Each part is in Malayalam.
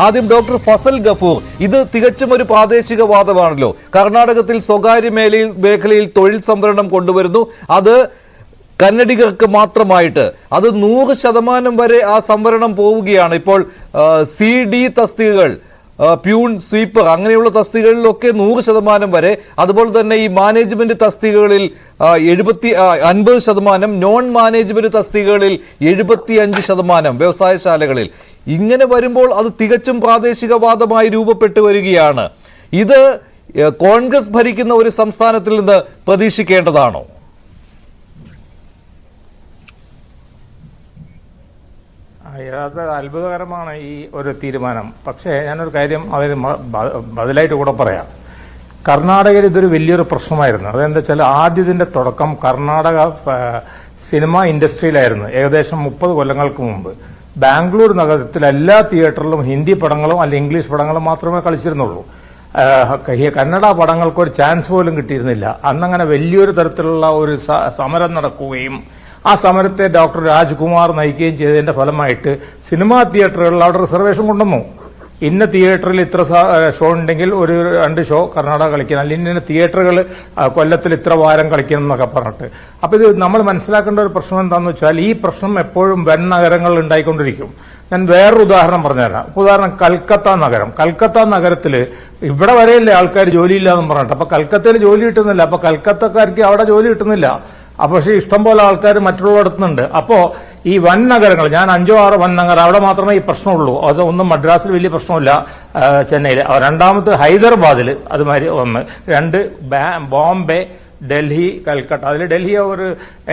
ആദ്യം ഡോക്ടർ ഫസൽ ഗഫൂർ, ഇത് തികച്ചും ഒരു പ്രാദേശികവാദമാണല്ലോ. കർണാടകത്തിൽ സ്വകാര്യ മേഖലയിൽ തൊഴിൽ സംവരണം കൊണ്ടുവരുന്നു, അത് കന്നഡികർക്ക് മാത്രമായിട്ട്. അത് 100% വരെ ആ സംവരണം പോവുകയാണ്. ഇപ്പോൾ CD തസ്തികകൾ, പ്യൂൺ, സ്വീപ്പർ അങ്ങനെയുള്ള തസ്തികകളിലൊക്കെ 100% വരെ. അതുപോലെ തന്നെ ഈ മാനേജ്മെന്റ് തസ്തികകളിൽ 50%, നോൺ മാനേജ്മെന്റ് തസ്തികകളിൽ 75%, വ്യവസായശാലകളിൽ. ഇങ്ങനെ വരുമ്പോൾ അത് തികച്ചും പ്രാദേശികവാദമായി രൂപപ്പെട്ടു വരികയാണ്. ഇത് കോൺഗ്രസ് ഭരിക്കുന്ന ഒരു സംസ്ഥാനത്തിൽ നിന്ന് പ്രതീക്ഷിക്കേണ്ടതാണോ? യഥാർത്ഥ അത്ഭുതകരമാണ് ഈ ഒരു തീരുമാനം. പക്ഷേ ഞാനൊരു കാര്യം അതിന് ബദലായിട്ട് കൂടെ പറയാം. കർണാടകയിൽ ഇതൊരു വലിയൊരു പ്രശ്നമായിരുന്നു. അതെന്താ വെച്ചാൽ ആദ്യത്തിൻ്റെ തുടക്കം കർണാടക സിനിമ ഇൻഡസ്ട്രിയിലായിരുന്നു. ഏകദേശം 30 കൊല്ലങ്ങൾക്ക് മുമ്പ് ബാംഗ്ലൂർ നഗരത്തിൽ എല്ലാ തിയേറ്ററിലും ഹിന്ദി പടങ്ങളും അല്ലെങ്കിൽ ഇംഗ്ലീഷ് പടങ്ങളും മാത്രമേ കളിച്ചിരുന്നുള്ളൂ. കന്നഡ പടങ്ങൾക്ക് ഒരു ചാൻസ് പോലും കിട്ടിയിരുന്നില്ല. അന്നങ്ങനെ വലിയൊരു തരത്തിലുള്ള ഒരു സമരം നടക്കുകയും ആ സമരത്തെ ഡോക്ടർ രാജ്കുമാർ നയിക്കുകയും ചെയ്തതിന്റെ ഫലമായിട്ട് സിനിമാ തിയേറ്ററുകളിൽ അവിടെ റിസർവേഷൻ കൊണ്ടുവന്നു. ഇന്ന തിയേറ്ററിൽ ഇത്ര ഷോ ഉണ്ടെങ്കിൽ ഒരു 2 ഷോ കർണാടക കളിക്കണം, അല്ലെങ്കിൽ ഇന്ന തിയേറ്ററുകൾ കൊല്ലത്തിൽ ഇത്ര വാരം കളിക്കണം എന്നൊക്കെ പറഞ്ഞിട്ട്. അപ്പോൾ ഇത് നമ്മൾ മനസ്സിലാക്കേണ്ട ഒരു പ്രശ്നം എന്താണെന്ന് വെച്ചാൽ ഈ പ്രശ്നം എപ്പോഴും വൻ നഗരങ്ങളിൽ ഉണ്ടായിക്കൊണ്ടിരിക്കും. ഞാൻ വേറൊരു ഉദാഹരണം പറഞ്ഞുതരാം. ഉദാഹരണം കൽക്കത്ത നഗരത്തിൽ ഇവിടെ വരെയല്ലേ ആൾക്കാർ ജോലിയില്ല എന്ന് പറഞ്ഞിട്ട്. അപ്പൊ കൽക്കത്തയിൽ ജോലി കിട്ടുന്നില്ല, അപ്പൊ കൽക്കത്തക്കാർക്ക് അവിടെ ജോലി കിട്ടുന്നില്ല. പക്ഷേ ഇഷ്ടംപോലെ ആൾക്കാർ മറ്റുള്ളവടത്തുന്നുണ്ട്. അപ്പോൾ ഈ വൻ നഗരങ്ങൾ, ഞാൻ 5-6 വൻ നഗരം, അവിടെ മാത്രമേ ഈ പ്രശ്നമുള്ളൂ. അത് ഒന്നും മദ്രാസിൽ വലിയ പ്രശ്നമില്ല, ചെന്നൈയിൽ. രണ്ടാമത് ഹൈദരാബാദിൽ അതുമാതിരി 1, 2 ബോംബെ, ഡൽഹി, കൽക്കട്ട. അതിൽ ഡൽഹി ഒരു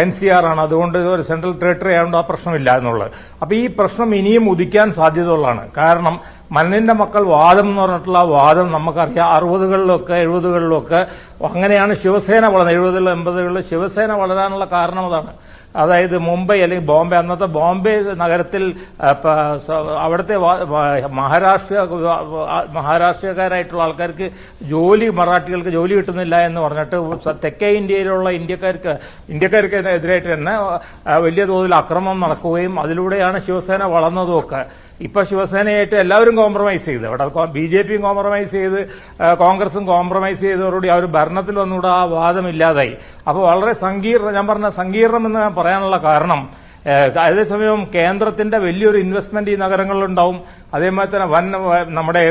NCR ആണ്, അതുകൊണ്ട് ഒരു സെൻട്രൽ ടെറിട്ടറി ആയതുകൊണ്ട് ആ പ്രശ്നമില്ല എന്നുള്ളത്. അപ്പൊ ഈ പ്രശ്നം ഇനിയും ഉദിക്കാൻ സാധ്യതയുള്ളതാണ്. കാരണം മണ്ണിന്റെ മക്കൾ വാദം എന്ന് പറഞ്ഞിട്ടുള്ള വാദം നമുക്കറിയാം. 60കളിലൊക്കെ 70കളിലൊക്കെ അങ്ങനെയാണ് ശിവസേന വളർന്നത്. 70 80കളിൽ ശിവസേന വളരാനുള്ള കാരണം അതാണ്. അതായത് മുംബൈ അല്ലെങ്കിൽ ബോംബെ, അന്നത്തെ ബോംബെ നഗരത്തിൽ അവിടുത്തെ മഹാരാഷ്ട്രീയക്കാരായിട്ടുള്ള ആൾക്കാർക്ക് മറാഠികൾക്ക് ജോലി കിട്ടുന്നില്ല എന്ന് പറഞ്ഞിട്ട് തെക്കേ ഇന്ത്യയിലുള്ള ഇന്ത്യക്കാർക്ക് എതിരായിട്ട് തന്നെ വലിയ തോതിൽ അക്രമം നടക്കുകയും അതിലൂടെയാണ് ശിവസേന വളർന്നതുമൊക്കെ. ഇപ്പൊ ശിവസേനയായിട്ട് എല്ലാവരും കോംപ്രമൈസ് ചെയ്ത്, അവിടെ BJPയും കോംപ്രമൈസ് ചെയ്ത് കോൺഗ്രസും കോംപ്രമൈസ് ചെയ്തതോടുകൂടി ആ ഒരു ഭരണത്തിൽ വന്നുകൂടെ ആ വാദമില്ലാതായി. അപ്പോൾ വളരെ ഞാൻ പറഞ്ഞ സങ്കീർണം എന്ന് പറയാനുള്ള കാരണം, അതേസമയം കേന്ദ്രത്തിന്റെ വലിയൊരു ഇൻവെസ്റ്റ്മെന്റ് ഈ നഗരങ്ങളിലുണ്ടാവും. അതേമാതിരി തന്നെ നമ്മുടെ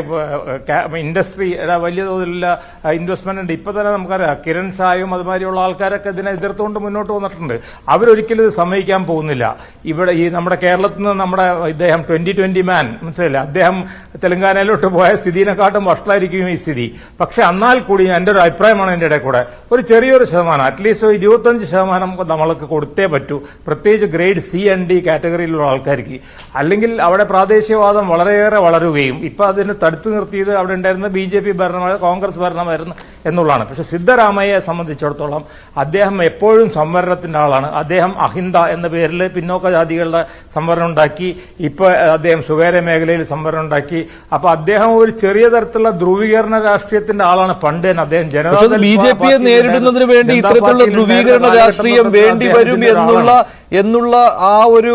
ഇൻഡസ്ട്രി വലിയ തോതിലുള്ള ഇൻവെസ്റ്റ്മെന്റ് ഉണ്ട്. ഇപ്പൊ തന്നെ നമുക്കറിയാം കിരൺ ഷായും അതുമാതിരിയുള്ള ആൾക്കാരൊക്കെ ഇതിനെ എതിർത്തുകൊണ്ട് മുന്നോട്ട് വന്നിട്ടുണ്ട്. അവരൊരിക്കലും ഇത് സമ്മതിക്കാൻ പോകുന്നില്ല. ഇവിടെ ഈ നമ്മുടെ കേരളത്തിൽ നിന്ന് നമ്മുടെ ഇദ്ദേഹം 2020 മാൻ, മനസ്സിലായില്ല, അദ്ദേഹം തെലങ്കാനയിലോട്ട് പോയ സ്ഥിതിനെക്കാട്ടും വഷളായിരിക്കും ഈ സ്ഥിതി. പക്ഷെ എന്നാൽ കൂടി എന്റെ ഒരു അഭിപ്രായമാണ് ഇതിന്റെ ഇടയിൽ കൂടെ ഒരു ചെറിയൊരു ശതമാനം, അറ്റ്ലീസ്റ്റ് 25% നമ്മൾക്ക് കൊടുത്തേ പറ്റൂ, പ്രത്യേകിച്ച് ഗ്രേഡ് C and D കാറ്റഗറിയിലുള്ള ആൾക്കാർക്ക്. അല്ലെങ്കിൽ അവിടെ പ്രാദേശികവാദം വളരെയേറെ വളരുകയും ഇപ്പൊ അതിന് തടുത്തു നിർത്തിയത് അവിടെ ഉണ്ടായിരുന്ന BJP ഭരണമായിരുന്നു, കോൺഗ്രസ് ഭരണമായിരുന്നു എന്നുള്ളതാണ്. പക്ഷെ സിദ്ധരാമയ്യയെ സംബന്ധിച്ചിടത്തോളം അദ്ദേഹം എപ്പോഴും സംവരണത്തിന്റെ ആളാണ്. അദ്ദേഹം അഹിന്ദ എന്ന പേരിൽ പിന്നോക്ക ജാതികളുടെ സംവരണം ഉണ്ടാക്കി. ഇപ്പൊ അദ്ദേഹം സ്വകാര്യ മേഖലയിൽ സംവരണം ഉണ്ടാക്കി. അപ്പൊ അദ്ദേഹം ഒരു ചെറിയ തരത്തിലുള്ള ധ്രുവീകരണ രാഷ്ട്രീയത്തിന്റെ ആളാണ് പണ്ട് തന്നെ. അദ്ദേഹം BJPയെ നേരിടുന്നതിന് വേണ്ടി ഇത്തരത്തിലുള്ള ധ്രുവീകരണ രാഷ്ട്രീയം വേണ്ടി വരും എന്നുള്ള ആ ഒരു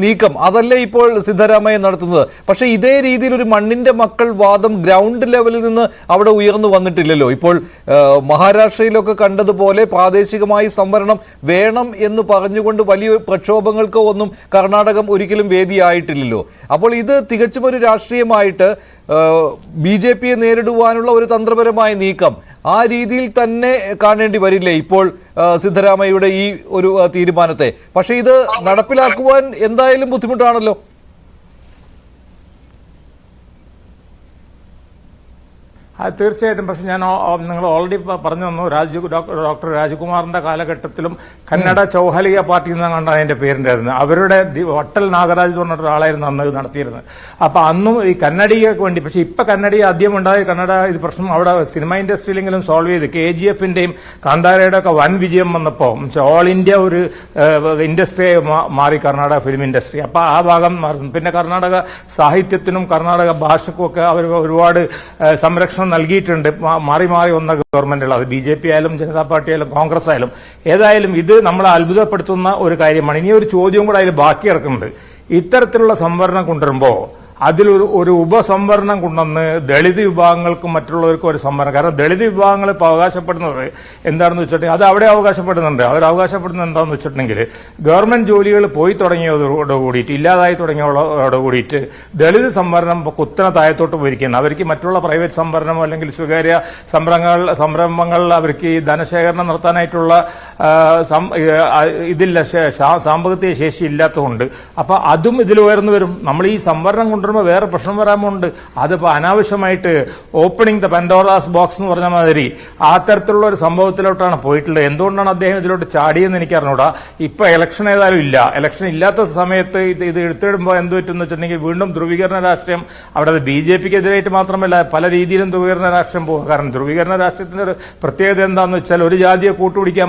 നീക്കം അതല്ലേ ഇപ്പോൾ സിദ്ധരാമയ്യ നടത്തുന്നത്. പക്ഷെ ഇതേ രീതിയിൽ ഒരു മണ്ണിന്റെ മക്കൾ വാദം ഗ്രൗണ്ട് ലെവലിൽ നിന്ന് അവിടെ ഉയർന്നു വന്നിട്ടില്ലല്ലോ. ഇപ്പോൾ മഹാരാഷ്ട്രയിലൊക്കെ കണ്ടതുപോലെ പ്രാദേശികമായി സംവരണം വേണം എന്ന് പറഞ്ഞുകൊണ്ട് വലിയ പ്രക്ഷോഭങ്ങൾക്ക് ഒന്നും കർണാടകം ഒരിക്കലും വേദിയായിട്ടില്ലല്ലോ. അപ്പോൾ ഇത് തികച്ചും ഒരു രാഷ്ട്രീയമായിട്ട് BJPയെ നേരിടുവാനുള്ള ഒരു തന്ത്രപരമായ നീക്കം ആ രീതിയിൽ തന്നെ കാണേണ്ടി വരില്ലേ ഇപ്പോൾ സിദ്ധരാമയ്യയുടെ ഈ ഒരു തീരുമാനത്തെ? പക്ഷെ ഇത് നടപ്പിലാക്കുവാൻ എന്തായാലും ബുദ്ധിമുട്ടാണല്ലോ. അത് തീർച്ചയായിട്ടും. പക്ഷെ ഞാൻ നിങ്ങൾ ഓൾറെഡി പറഞ്ഞു തന്നു, ഡോക്ടർ രാജ്കുമാറിന്റെ കാലഘട്ടത്തിലും കന്നഡ ചൗഹലിയ പാർട്ടി എന്ന് കണ്ടാണ് അതിന്റെ പേരുണ്ടായിരുന്നത്. അവരുടെ വട്ടൽ നാഗരാജ് എന്ന് പറഞ്ഞ ഒരാളായിരുന്നു അന്ന് നടത്തിയിരുന്നത്. അപ്പൊ അന്നും ഈ കന്നഡികൾക്ക് വേണ്ടി. പക്ഷെ ഇപ്പൊ കന്നഡിക ആദ്യം ഉണ്ടായ കന്നഡ ഇത് പ്രശ്നം അവിടെ സിനിമ ഇൻഡസ്ട്രിയിലെങ്കിലും സോൾവ് ചെയ്ത് KGFന്റെയും കാന്താരയുടെ ഒക്കെ വൻ വിജയം വന്നപ്പോൾ ഓൾ ഇന്ത്യ ഒരു ഇൻഡസ്ട്രിയെ മാറി കർണാടക ഫിലിം ഇൻഡസ്ട്രി. അപ്പൊ ആ ഭാഗം മാറുന്നു. പിന്നെ കർണാടക സാഹിത്യത്തിനും കർണാടക ഭാഷക്കും ഒക്കെ അവർ ഒരുപാട് സംരക്ഷണം നൽകിയിട്ടുണ്ട്. മാറി വന്ന ഗവൺമെന്റുകൾ, അത് BJP ആയാലും ജനതാ പാർട്ടി ആയാലും കോൺഗ്രസ് ആയാലും. ഏതായാലും ഇത് നമ്മളെ അത്ഭുതപ്പെടുത്തുന്ന ഒരു കാര്യമാണ്. ഇനി ഒരു ചോദ്യം കൂടെ അതിൽ ബാക്കി കിടക്കുന്നുണ്ട്. ഇത്തരത്തിലുള്ള സംവരണം കൊണ്ടുവരുമ്പോൾ ഒരു ഉപസംവരണം കൊണ്ടുവന്ന് ദളിത് വിഭാഗങ്ങൾക്കും മറ്റുള്ളവർക്കും ഒരു സംവരണം. കാരണം ദളിത് വിഭാഗങ്ങൾ ഇപ്പോൾ അവകാശപ്പെടുന്നത് എന്താണെന്ന് വെച്ചിട്ടുണ്ടെങ്കിൽ അത് അവിടെ അവകാശപ്പെടുന്നുണ്ട്. അവർ അവകാശപ്പെടുന്നത് എന്താണെന്ന് വെച്ചിട്ടുണ്ടെങ്കിൽ ഗവൺമെന്റ് ജോലികൾ പോയി തുടങ്ങിയതോട് കൂടിയിട്ട് ഇല്ലാതായി തുടങ്ങിയതോട് കൂടിയിട്ട് ദളിത് സംവരണം കുത്തനെ താഴത്തോട്ട് പോയിരിക്കുകയാണ്. അവർക്ക് മറ്റുള്ള പ്രൈവറ്റ് സംവരണമോ അല്ലെങ്കിൽ സ്വകാര്യ സംരംഭങ്ങൾ അവർക്ക് ഈ ധനശേഖരണം നടത്താനായിട്ടുള്ള ഇതില്ല, സാമ്പത്തിക ശേഷി ഇല്ലാത്തതുകൊണ്ട് അപ്പൊ അതും ഇതിൽ ഉയർന്നു വരും. നമ്മൾ ഈ സംവരണം കൊണ്ടുവരുമ്പോൾ വേറെ പ്രശ്നം വരാമുണ്ട്. അതിപ്പോ അനാവശ്യമായിട്ട് ഓപ്പണിംഗ് ദ പെൻഡോറാസ് ബോക്സ് എന്ന് പറഞ്ഞ മാതിരി ആ തരത്തിലുള്ള ഒരു സംഭവത്തിലോട്ടാണ് പോയിട്ടുള്ളത്. എന്തുകൊണ്ടാണ് അദ്ദേഹം ഇതിലോട്ട് ചാടിയെന്ന് എനിക്ക് അറിഞ്ഞൂടാ. ഇപ്പൊ ഇലക്ഷൻ ഏതായാലും ഇല്ല. ഇലക്ഷൻ ഇല്ലാത്ത സമയത്ത് ഇത് എടുത്തിടുമ്പോൾ എന്ത് പറ്റുമെന്ന് വെച്ചിട്ടുണ്ടെങ്കിൽ വീണ്ടും ധ്രുവീകരണ രാഷ്ട്രീയം അവിടെ BJPക്ക് എതിരായിട്ട് മാത്രമല്ല പല രീതിയിലും ധ്രുവീകരണ രാഷ്ട്രീയം പോകും. കാരണം ധ്രുവീകരണ രാഷ്ട്രീയത്തിന്റെ ഒരു പ്രത്യേകത എന്താണെന്ന് വെച്ചാൽ ഒരു ജാതിയെ കൂട്ടുപിടിക്കാൻ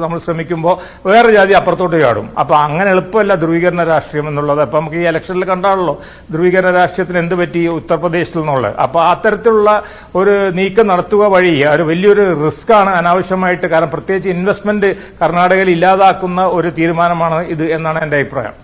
നമ്മൾ ശ്രമിക്കുമ്പോൾ വേറെ ജാതി അപ്പുറത്തോട്ട് ചാടും. അപ്പൊ അങ്ങനെ എളുപ്പമല്ല ധ്രുവീകരണ രാഷ്ട്രീയം എന്നുള്ളത്. അപ്പൊ നമുക്ക് ഈ ഇലക്ഷനിൽ കണ്ടാണല്ലോ ധ്രുവീകരണ രാഷ്ട്രീയത്തിന് എന്ത് പറ്റി ഉത്തർപ്രദേശിൽ നിന്നുള്ളത്. അപ്പൊ അത്തരത്തിലുള്ള ഒരു നീക്കം നടത്തുക വഴി ഒരു വലിയൊരു റിസ്ക് ആണ് അനാവശ്യമായിട്ട്. കാരണം പ്രത്യേകിച്ച് ഇൻവെസ്റ്റ്മെന്റ് കർണാടകയിൽ ഇല്ലാതാക്കുന്ന ഒരു തീരുമാനമാണ് ഇത് എന്നാണ് എന്റെ അഭിപ്രായം.